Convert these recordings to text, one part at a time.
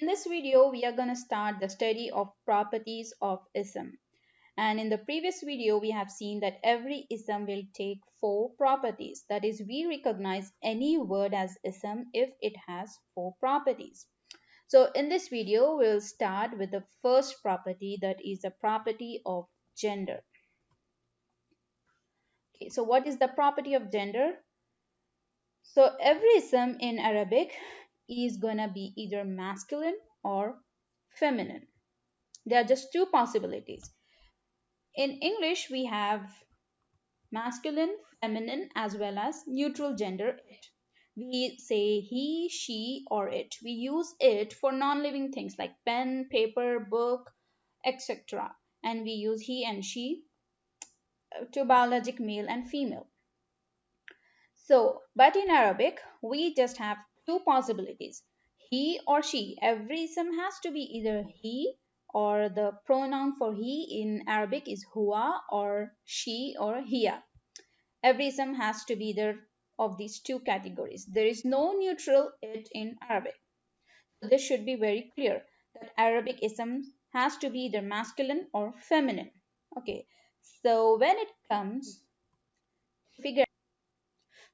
In this video, we are going to start the study of properties of ism. And in the previous video, we have seen that every ism will take four properties. That is, we recognize any word as ism if it has four properties. So in this video, we'll start with the first property, that is the property of gender. Okay, so what is the property of gender? So every ism in Arabic is going to be either masculine or feminine. There are just two possibilities. In English, we have masculine, feminine, as well as neutral gender it. We say he, she, or it. We use it for non-living things like pen, paper, book, etc. And we use he and she to biologic male and female. So, but in Arabic, we just have two possibilities. He or she. Every ism has to be either he, or the pronoun for he in Arabic is huwa, or she or hiya. Every ism has to be either of these two categories. There is no neutral it in Arabic. So this should be very clear that Arabic ism has to be either masculine or feminine. Okay. So when it comes to figure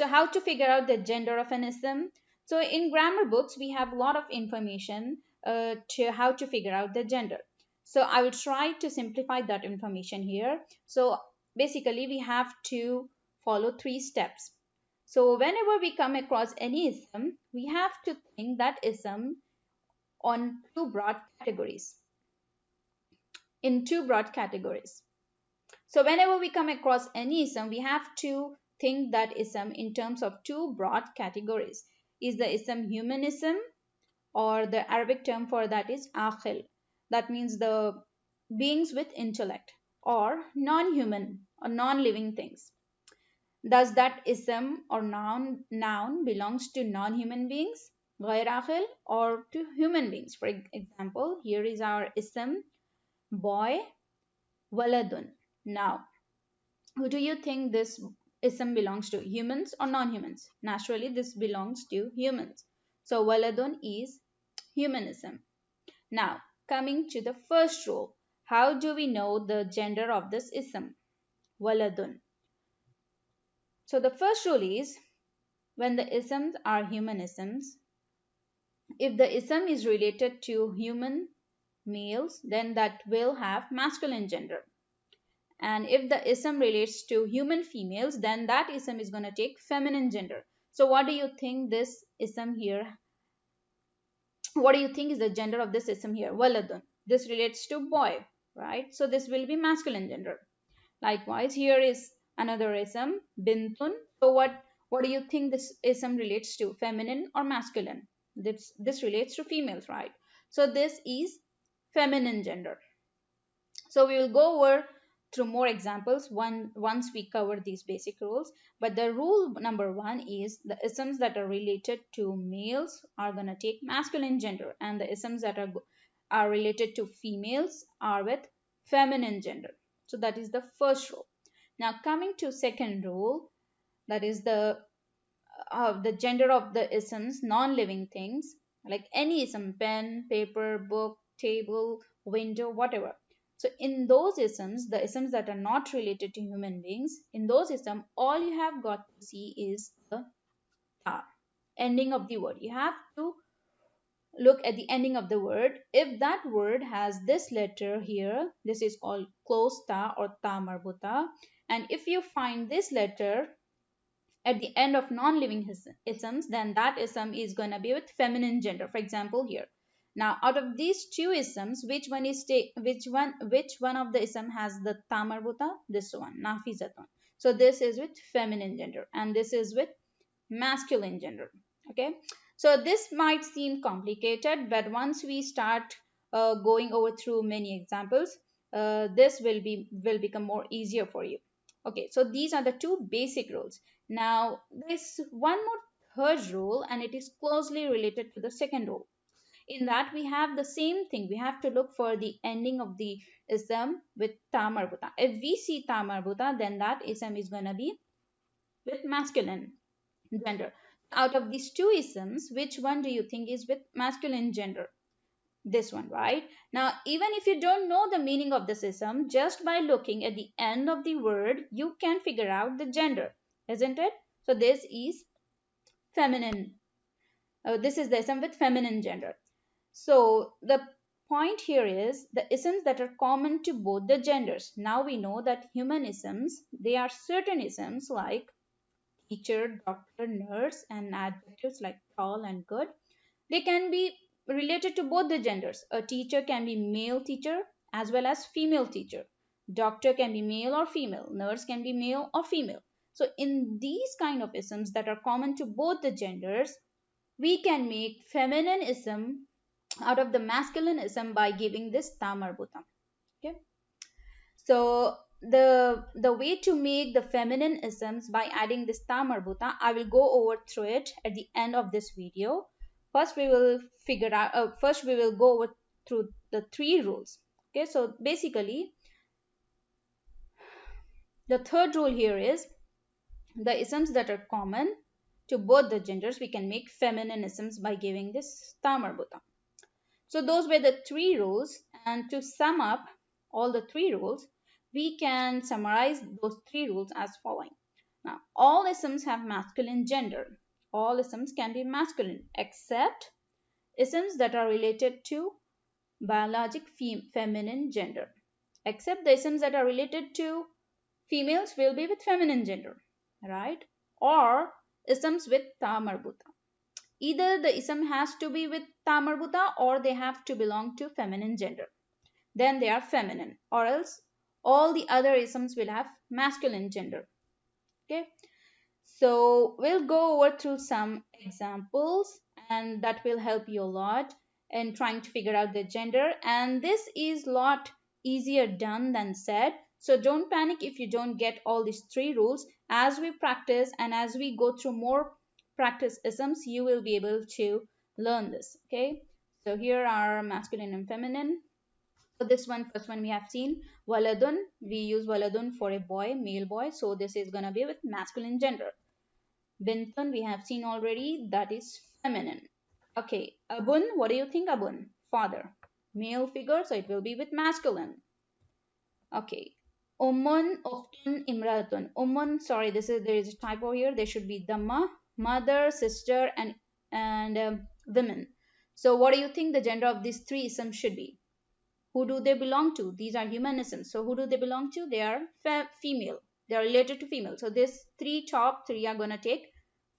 how to figure out the gender of an ism. So in grammar books, we have a lot of information to how to figure out the gender. So I will try to simplify that information here. So basically, we have to follow three steps. So whenever we come across any ism, we have to think that ism on two broad categories. In two broad categories. So whenever we come across any ism, we have to think that ism in terms of two broad categories. Is the ism human ism, or the Arabic term for that is aqil. That means the beings with intellect, or non-human or non-living things. Does that ism or noun belongs to non-human beings, غير aqil, or to human beings? For example, here is our ism boy, waladun. Now, who do you think this ism belongs to, humans or non-humans? Naturally, this belongs to humans. So waladun is humanism. Now, coming to the first rule, how do we know the gender of this ism? Waladun. So the first rule is, when the isms are human isms, if the ism is related to human males, then that will have masculine gender. And if the ism relates to human females, then that ism is going to take feminine gender. So what do you think this ism here? What do you think is the gender of this ism here? Waladun. This relates to boy, right? So this will be masculine gender. Likewise, here is another ism, bintun. So what do you think this ism relates to? Feminine or masculine? This relates to females, right? So this is feminine gender. So we will go over through more examples once we cover these basic rules. But the rule number one is the isms that are related to males are going to take masculine gender, and the isms that are related to females are with feminine gender. So that is the first rule. Now coming to second rule, that is the gender of the isms, non-living things, like any ism, pen, paper, book, table, window, whatever. So in those isms, the isms that are not related to human beings, in those isms, all you have got to see is the ta, ending of the word. You have to look at the ending of the word. If that word has this letter here, this is called closed ta or ta marbuta. And if you find this letter at the end of non-living isms, then that ism is going to be with feminine gender. For example, here. Now, out of these two isms, which one of the ism has the ta marbuta? This one, nafizatun. So this is with feminine gender, and this is with masculine gender. Okay. So this might seem complicated, but once we start going over through many examples, this will become more easier for you. Okay, so these are the two basic rules. Now, there's one more third rule, and it is closely related to the second rule. In that, we have the same thing. We have to look for the ending of the ism with ta marbuta. If we see ta marbuta, then that ism is going to be with masculine gender. Out of these two isms, which one do you think is with masculine gender? This one, right? Now, even if you don't know the meaning of this ism, just by looking at the end of the word, you can figure out the gender, isn't it? So this is feminine. This is the ism with feminine gender. So the point here is the isms that are common to both the genders. Now we know that human isms, they are certain isms like teacher, doctor, nurse, and adjectives like tall and good. They can be related to both the genders. A teacher can be male teacher as well as female teacher. Doctor can be male or female. Nurse can be male or female. So in these kind of isms that are common to both the genders, we can make feminine ism out of the masculine ism by giving this ta marbuta. Okay. So the way to make the feminine isms by adding this ta marbuta, I will go over through it at the end of this video. First we will figure out. First we will go over through the three rules. Okay. So basically, the third rule here is the isms that are common to both the genders, we can make feminine isms by giving this ta marbuta. So those were the three rules, and to sum up all the three rules, we can summarize those three rules as following. Now, all isms have masculine gender. All isms can be masculine except isms that are related to biologic feminine gender. Except the isms that are related to females will be with feminine gender, right? Or isms with ta marbuta. Either the ism has to be with ta marbuta or they have to belong to feminine gender. Then they are feminine, or else all the other isms will have masculine gender. Okay, so we'll go over through some examples and that will help you a lot in trying to figure out the gender. And this is a lot easier done than said. So don't panic if you don't get all these three rules. As we practice and as we go through more practice isms, you will be able to learn this. Okay, so here are masculine and feminine. So this one, first one we have seen waladun. We use waladun for a boy, male boy. So this is gonna be with masculine gender. Bintun we have seen already, that is feminine. Okay, abun, what do you think? Abun, father, male figure, so it will be with masculine. Okay, ummun, uftun, imratun. Ummun, sorry, there is a typo here. There should be dhamma, mother, sister, and women. So what do you think the gender of these three isms should be? Who do they belong to? These are humanisms. So who do they belong to? They are female. They are related to female. So this top three are going to take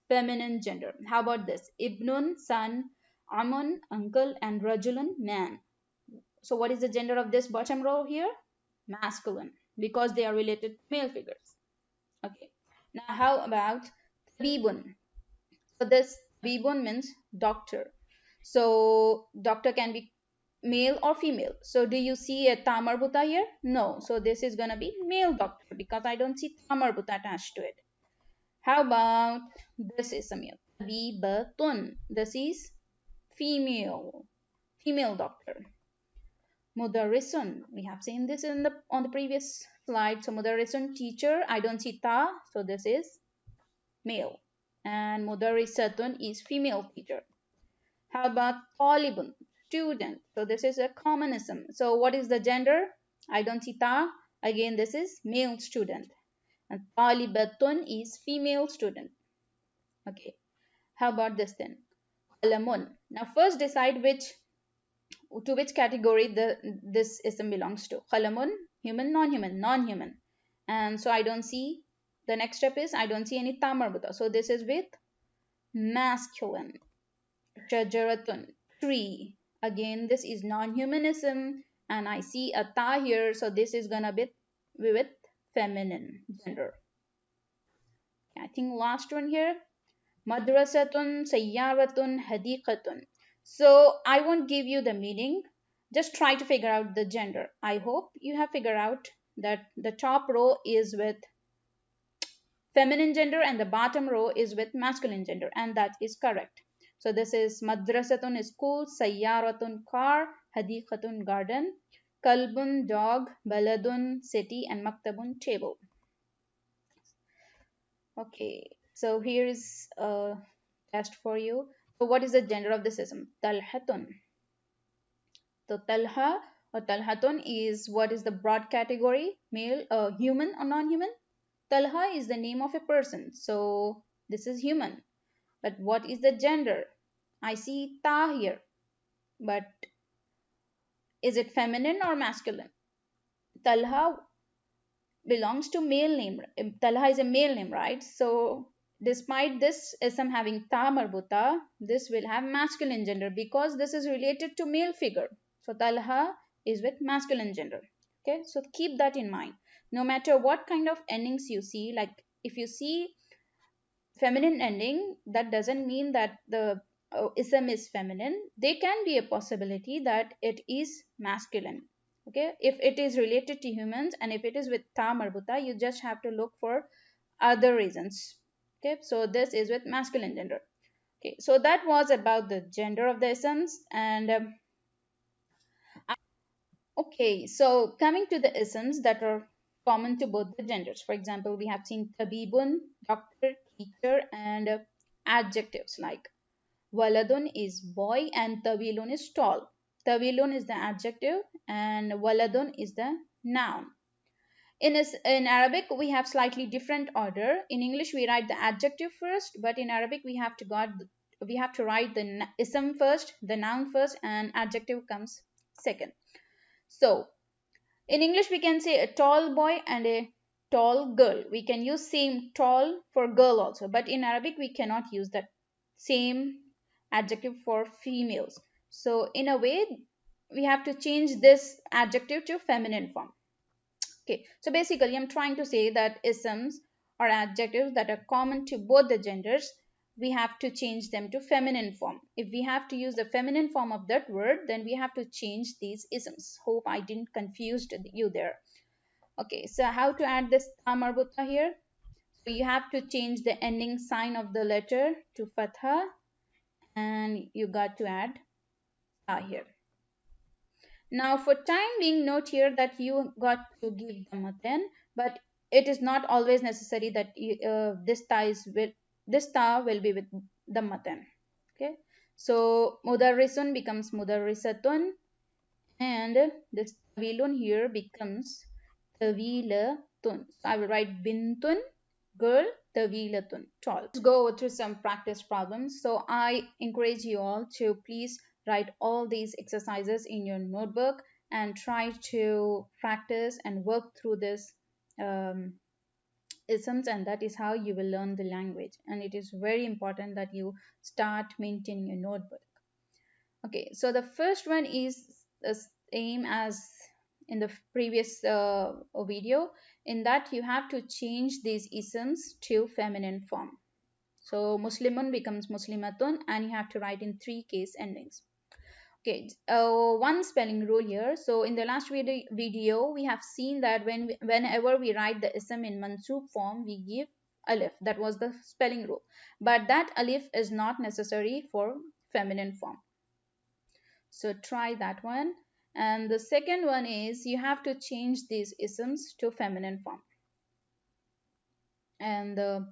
feminine gender. How about this? Ibnun, son, Amun, uncle, and Rajulun, man. So what is the gender of this bottom row here? Masculine, because they are related to male figures. Okay. Now how about Tabibun? So this Tabibun means doctor. So doctor can be male or female. So do you see a ta marbuta here? No. So this is going to be male doctor because I don't see ta marbuta attached to it. How about this is a male? Tabibatun. This is female. Female doctor. Mudarrisun. We have seen this on the previous slide. So mudarrisun, teacher. I don't see ta. So this is male. And mudarrisatun is female teacher. How about talibun? Student. So this is a commonism. So what is the gender? I don't see ta. Again, this is male student. And talibatun is female student. Okay. How about this then? Qalamun. Now first decide to which category this ism belongs to. Qalamun, human, non-human, non-human. And so I don't see, the next step is I don't see any ta marbuta. So this is with masculine. Shajaratun, tree. Again, this is non-humanism and I see a ta here, so this is gonna be with feminine gender. I think last one here, madrasatun, sayyaratun, hadiqatun. So I won't give you the meaning, just try to figure out the gender. I hope you have figured out that the top row is with feminine gender and the bottom row is with masculine gender, and that is correct. So this is madrasatun school, sayyaratun car, hadiqatun garden, kalbun dog, baladun city, and maktabun table. Okay, so here is a test for you. So what is the gender of this ism? Talhatun. So Talha or Talhatun is what is the broad category, male, human or non-human. Talha is the name of a person, so this is human. But what is the gender? I see Ta here, but is it feminine or masculine? Talha belongs to male name. Talha is a male name, right? So despite this ism having ta marbuta, this will have masculine gender because this is related to male figure. So Talha is with masculine gender. Okay, so keep that in mind. No matter what kind of endings you see, like if you see feminine ending, that doesn't mean that the ism is feminine. There can be a possibility that it is masculine. Okay, if it is related to humans and if it is with ta marbuta, you just have to look for other reasons. Okay, so this is with masculine gender. Okay, so that was about the gender of the isms. And okay, so coming to the isms that are common to both the genders. For example, we have seen tabibun, doctor, teacher, and adjectives like waladun is boy and tawilun is tall. Tawilun is the adjective and waladun is the noun. In Arabic, we have slightly different order. In English, we write the adjective first, but in Arabic, we have to write the ism first, the noun first, and adjective comes second. So in English, we can say a tall boy and a tall girl. We can use same tall for girl also, but in Arabic, we cannot use that same adjective for females. So in a way, we have to change this adjective to feminine form. Okay, so basically, I'm trying to say that isms or adjectives that are common to both the genders, we have to change them to feminine form. If we have to use the feminine form of that word, then we have to change these isms. Hope I didn't confuse you there. Okay, so how to add this ta marbuta here? So you have to change the ending sign of the letter to fatha, and you got to add ta here. Now for time being, note here that you got to give the matan, but it is not always necessary that this ta will be with the matan. Okay, so mudarrisun becomes mudarrisatun, and this tawilun here becomes tawilatun. So I will write bintun, girl, tawilatun, tall. Let's go through some practice problems. So I encourage you all to please write all these exercises in your notebook and try to practice and work through this isms, and that is how you will learn the language. And it is very important that you start maintaining a notebook. Okay, so the first one is the same as in the previous video. In that you have to change these isms to feminine form. So Muslimun becomes Muslimatun, and you have to write in 3 case endings. Okay, one spelling rule here. So in the last video we have seen that whenever we write the ism in mansub form, we give alif. That was the spelling rule, but that alif is not necessary for feminine form. So try that one. And the second one is you have to change these isms to feminine form. And the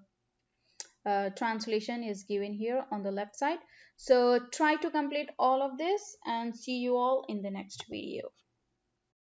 translation is given here on the left side. So try to complete all of this and see you all in the next video.